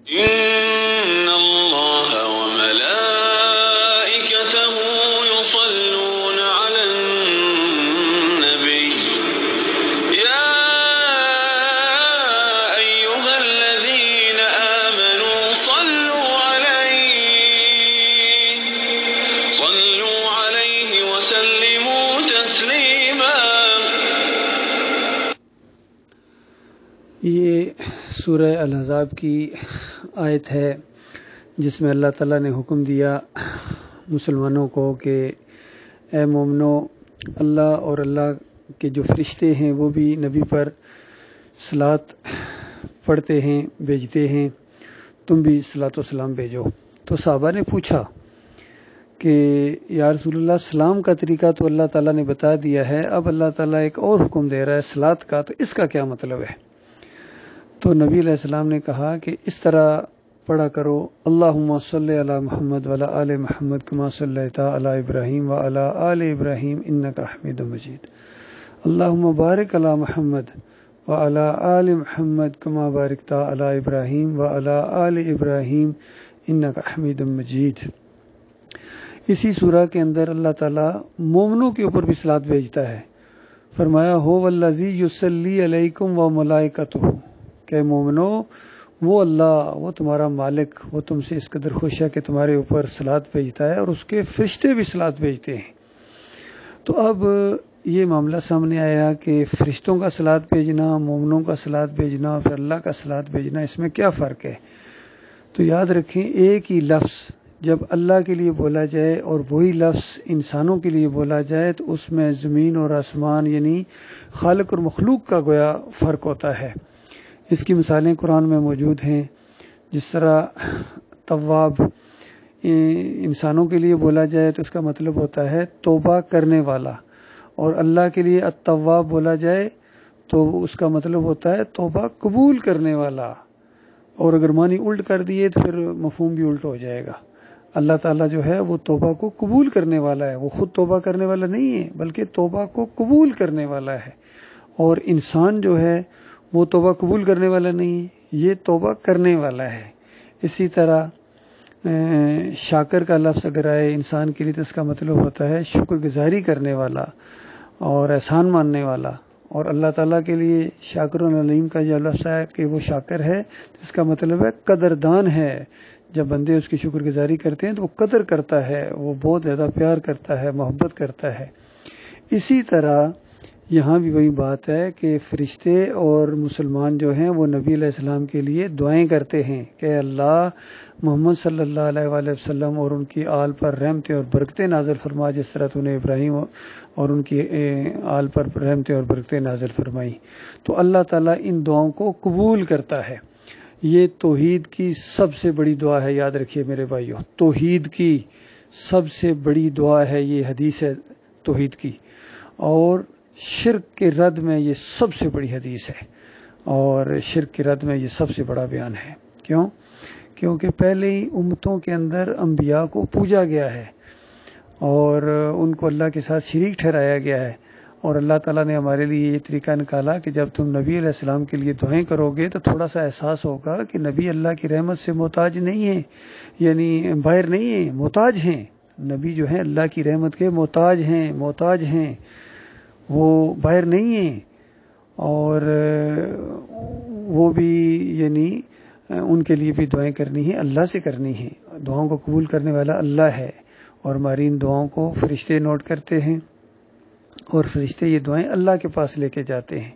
إن الله وملائكته يصلون على النبي يا أيها الذين آمنوا صلوا عليه وسلموا تسليما. یہ سورہ الاحزاب کی آیت ہے جس میں اللہ تعالیٰ نے حکم دیا مسلمانوں کو کہ اے مومنو، اللہ اور اللہ کے جو فرشتے ہیں وہ بھی نبی پر صلاۃ پڑھتے ہیں، بھیجتے ہیں، تم بھی صلاۃ و سلام بھیجو۔ تو صحابہ نے پوچھا کہ یا رسول اللہ، سلام کا طریقہ تو اللہ تعالیٰ نے بتا دیا ہے، اب اللہ تعالیٰ ایک اور حکم دے رہا ہے صلاۃ کا، تو اس کا کیا مطلب ہے؟ تو نبی علیہ السلام نے کہا کہ اس طرح پڑھا کرو، اللہم صلی علی محمد وعلی آل محمد کما صلیت علی ابراہیم وعلی آل ابراہیم انک حمید مجید، اللہم بارک علی محمد وعلی آل محمد کما بارکت علی ابراہیم وعلی آل ابراہیم انک حمید مجید۔ اسی سورہ کے اندر اللہ تعالیٰ مومنوں کے اوپر بھی صلاۃ بھیجتا ہے، فرمایا ہو والذی یصلی علیکم وملائکتہ، کہ مومنو وہ اللہ، وہ تمہارا مالک، وہ تم سے اس قدر خوش ہے کہ تمہارے اوپر صلاۃ بھیجتا ہے، اور اس کے فرشتے بھی صلاۃ بھیجتے ہیں۔ تو اب یہ معاملہ سامنے آیا کہ فرشتوں کا صلاۃ بھیجنا، مومنوں کا صلاۃ بھیجنا، پھر اللہ کا صلاۃ بھیجنا، اس میں کیا فرق ہے؟ تو یاد رکھیں، ایک ہی لفظ جب اللہ کے لیے بولا جائے اور وہی لفظ انسانوں کے لیے بولا جائے تو اس میں زمین اور آسمان یعنی خالق اور مخلوق کا گویا فرق ہوتا ہے۔ اس کی مثالیں قرآن میں موجود ہیں، جس طرح تواب انسانوں کے لیے بولا جائے تو اس کا مطلب ہوتا ہے توبہ کرنے والا، اور اللہ کے لیے التواب بولا جائے تو اس کا مطلب ہوتا ہے توبہ قبول کرنے والا، اور اگر معنی الٹ کر دیے تو پھر مفہوم بھی الٹ ہو جائے گا۔ اللہ تعالیٰ جو ہے وہ توبہ کو قبول کرنے والا ہے، وہ خود توبہ کرنے والا نہیں ہے بلکہ توبہ کو قبول کرنے والا ہے، اور انسان جو ہے وہ توبہ قبول کرنے والا نہیں ہے، یہ توبہ کرنے والا ہے۔ اسی طرح شاکر کا لفظ اگر آئے انسان کے لیے تو اس کا مطلب ہوتا ہے شکر گزاری کرنے والا اور احسان ماننے والا، اور اللہ تعالیٰ کے لیے شاکر علیم کا جو لفظ ہے کہ وہ شاکر ہے، اس کا مطلب ہے قدردان ہے۔ جب بندے اس کی شکر گزاری کرتے ہیں تو وہ قدر کرتا ہے، وہ بہت زیادہ پیار کرتا ہے، محبت کرتا ہے۔ اسی طرح یہاں بھی وہی بات ہے کہ فرشتے اور مسلمان جو ہیں وہ نبی علیہ السلام کے لیے دعائیں کرتے ہیں کہ اللہ محمد صلی اللہ علیہ وآلہ وسلم اور ان کی آل پر رحمتیں اور برکتیں نازل فرما، جس طرح تو نے ابراہیم اور ان کی آل پر رحمتیں اور برکتیں نازل فرمائی۔ تو اللہ تعالیٰ ان دعاؤں کو قبول کرتا ہے۔ یہ توحید کی سب سے بڑی دعا ہے، یاد رکھیے میرے بھائیو، توحید کی سب سے بڑی دعا ہے، یہ حدیث ہے توحید کی، اور شرک کے رد میں یہ سب سے بڑی حدیث ہے، اور شرک کے رد میں یہ سب سے بڑا بیان ہے۔ کیوں؟ کیونکہ پہلے ہی امتوں کے اندر انبیاء کو پوجا گیا ہے اور ان کو اللہ کے ساتھ شریک ٹھہرایا گیا ہے، اور اللہ تعالیٰ نے ہمارے لیے یہ طریقہ نکالا کہ جب تم نبی علیہ السلام کے لیے دعائیں کرو گے تو تھوڑا سا احساس ہوگا کہ نبی اللہ کی رحمت سے محتاج نہیں ہیں، یعنی باہر نہیں ہیں، محتاج ہیں۔ نبی جو ہیں اللہ کی رحمت کے محتاج ہیں، وہ باہر نہیں ہیں، اور وہ بھی یعنی ان کے لیے بھی دعائیں کرنی ہیں، اللہ سے کرنی ہیں۔ دعاؤں کو قبول کرنے والا اللہ ہے، اور ہماری ان دعاؤں کو فرشتے نوٹ کرتے ہیں، اور فرشتے یہ دعائیں اللہ کے پاس لے کے جاتے ہیں۔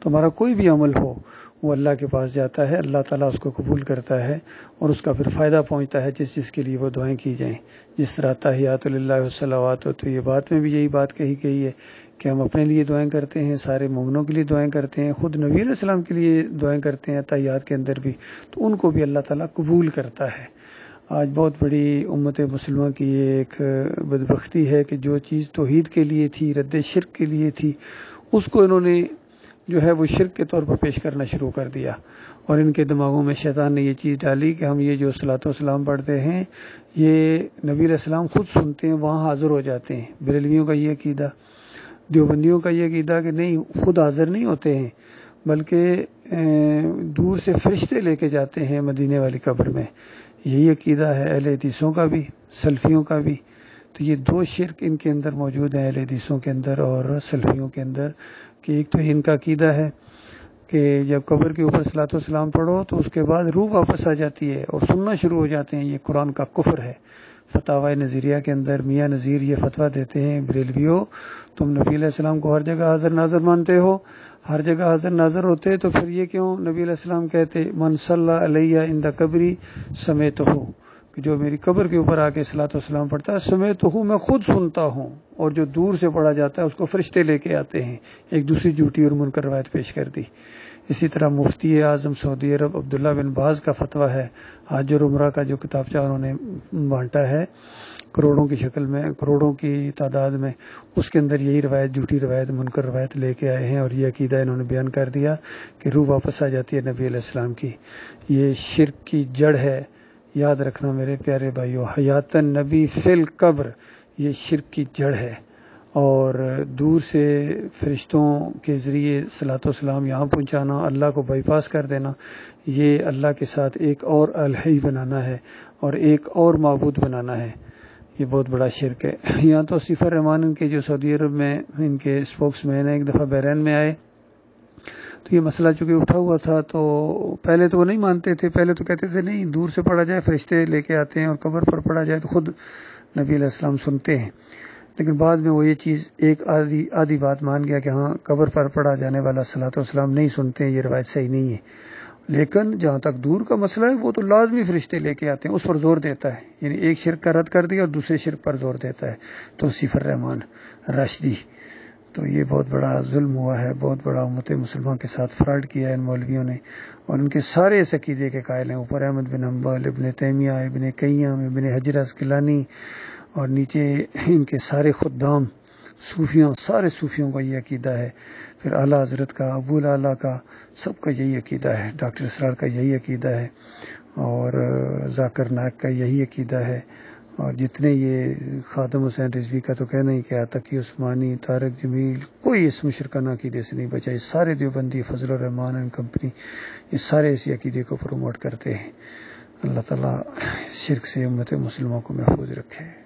تو ہمارا کوئی بھی عمل ہو وہ اللہ کے پاس جاتا ہے، اللہ تعالیٰ اس کو قبول کرتا ہے، اور اس کا پھر فائدہ پہنچتا ہے جس کے لیے وہ دعائیں کی جائیں۔ جس طرح تحیات للہ والصلوات، تو یہ بات میں بھی یہی بات کہی گئی ہے کہ ہم اپنے لیے دعائیں کرتے ہیں، سارے مومنوں کے لیے دعائیں کرتے ہیں، خود نبی علیہ السلام کے لیے دعائیں کرتے ہیں تحیات کے اندر بھی، تو ان کو بھی اللہ تعالیٰ قبول کرتا ہے۔ آج بہت بڑی امت مسلمہ کی یہ ایک بدبختی ہے کہ جو چیز توحید کے لیے تھی، رد شرک کے لیے تھی، اس کو انہوں نے جو ہے وہ شرک کے طور پر پیش کرنا شروع کر دیا، اور ان کے دماغوں میں شیطان نے یہ چیز ڈالی کہ ہم یہ جو صلاۃ و سلام پڑھتے ہیں یہ نبی علیہ السلام خود سنتے ہیں، وہاں حاضر ہو جاتے ہیں۔ بریلویوں کا یہ عقیدہ، دیوبندیوں کا یہ عقیدہ کہ نہیں، خود حاضر نہیں ہوتے ہیں بلکہ دور سے فرشتے لے کے جاتے ہیں مدینے والی قبر میں، یہی عقیدہ ہے اہل حدیثوں کا بھی، سلفیوں کا بھی۔ تو یہ دو شرک ان کے اندر موجود ہیں، اہل حدیثوں کے اندر اور سلفیوں کے اندر، کہ ایک تو ان کا عقیدہ ہے کہ جب قبر کے اوپر صلاۃ و سلام پڑھو تو اس کے بعد روح واپس آ جاتی ہے اور سننا شروع ہو جاتے ہیں، یہ قرآن کا کفر ہے۔ فتاوی نظیریہ کے اندر میاں نذیر یہ فتویٰ دیتے ہیں، بریلویو تم نبی علیہ السلام کو ہر جگہ حاضر ناظر مانتے ہو، ہر جگہ حاضر ناظر ہوتے تو پھر یہ کیوں نبی علیہ السلام کہتے من صلی علیہ عند قبری سمیتہ، کہ جو میری قبر کے اوپر آ کے صلاۃ و سلام پڑھتا ہے سمیتہ میں خود سنتا ہوں، اور جو دور سے پڑھا جاتا ہے اس کو فرشتے لے کے آتے ہیں۔ ایک دوسری جھوٹی اور منکر روایت پیش کر دی۔ اسی طرح مفتی اعظم سعودی عرب عبداللہ بن باز کا فتویٰ ہے، حج اور عمرہ کا جو کتابچہ انہوں نے بانٹا ہے کروڑوں کی شکل میں، کروڑوں کی تعداد میں، اس کے اندر یہی روایت، جھوٹی روایت، منکر روایت لے کے آئے ہیں، اور یہ عقیدہ انہوں نے بیان کر دیا کہ روح واپس آ جاتی ہے نبی علیہ السلام کی۔ یہ شرک کی جڑ ہے، یاد رکھنا میرے پیارے بھائیو، حیات النبی فی القبر، یہ شرک کی جڑ ہے۔ اور دور سے فرشتوں کے ذریعے صلاۃ و سلام یہاں پہنچانا، اللہ کو بائی پاس کر دینا، یہ اللہ کے ساتھ ایک اور الہی بنانا ہے اور ایک اور معبود بنانا ہے، یہ بہت بڑا شرک ہے۔ یہاں تو صف الرحمان ان کے جو سعودی عرب میں ان کے اسپوکس مین ہیں، ایک دفعہ بحرین میں آئے تو یہ مسئلہ چونکہ اٹھا ہوا تھا، تو پہلے تو وہ نہیں مانتے تھے، پہلے تو کہتے تھے نہیں دور سے پڑھا جائے فرشتے لے کے آتے ہیں، اور قبر پر پڑھا جائے تو خود نبی علیہ السلام سنتے ہیں۔ لیکن بعد میں وہ یہ چیز ایک آدھی بات مان گیا کہ ہاں قبر پر پڑھا جانے والا صلاۃ و سلام نہیں سنتے ہیں، یہ روایت صحیح نہیں ہے۔ لیکن جہاں تک دور کا مسئلہ ہے وہ تو لازمی فرشتے لے کے آتے ہیں، اس پر زور دیتا ہے، یعنی ایک شرک کا رد کر دیا اور دوسرے شرک پر زور دیتا ہے توصیف الرحمان راشدی۔ تو یہ بہت بڑا ظلم ہوا ہے، بہت بڑا امت مسلمہ کے ساتھ فراڈ کیا ہے ان مولویوں نے، اور ان کے سارے اس عقیدے کے قائل ہیں، اوپر احمد بن حنبل، ابن تیمیہ، ابن قیم، ابن حجر عسقلانی، اور نیچے ان کے سارے خدام صوفیوں، سارے صوفیوں کا یہ عقیدہ ہے، پھر اعلیٰ حضرت کا، ابو الاعلیٰ کا، سب کا یہی عقیدہ ہے، ڈاکٹر اسرار کا یہی عقیدہ ہے، اور ذاکر نائک کا یہی عقیدہ ہے، اور جتنے یہ خادم حسین رضوی کا تو کہنا ہی کیا، تقی عثمانی، طارق جمیل، کوئی اس مشرکانہ عقیدے سے نہیں بچا، یہ سارے دیوبندی، فضل الرحمان اینڈ کمپنی، یہ سارے اسی عقیدے کو پروموٹ کرتے ہیں۔ اللہ تعالیٰ شرک سے امت مسلموں کو محفوظ رکھے۔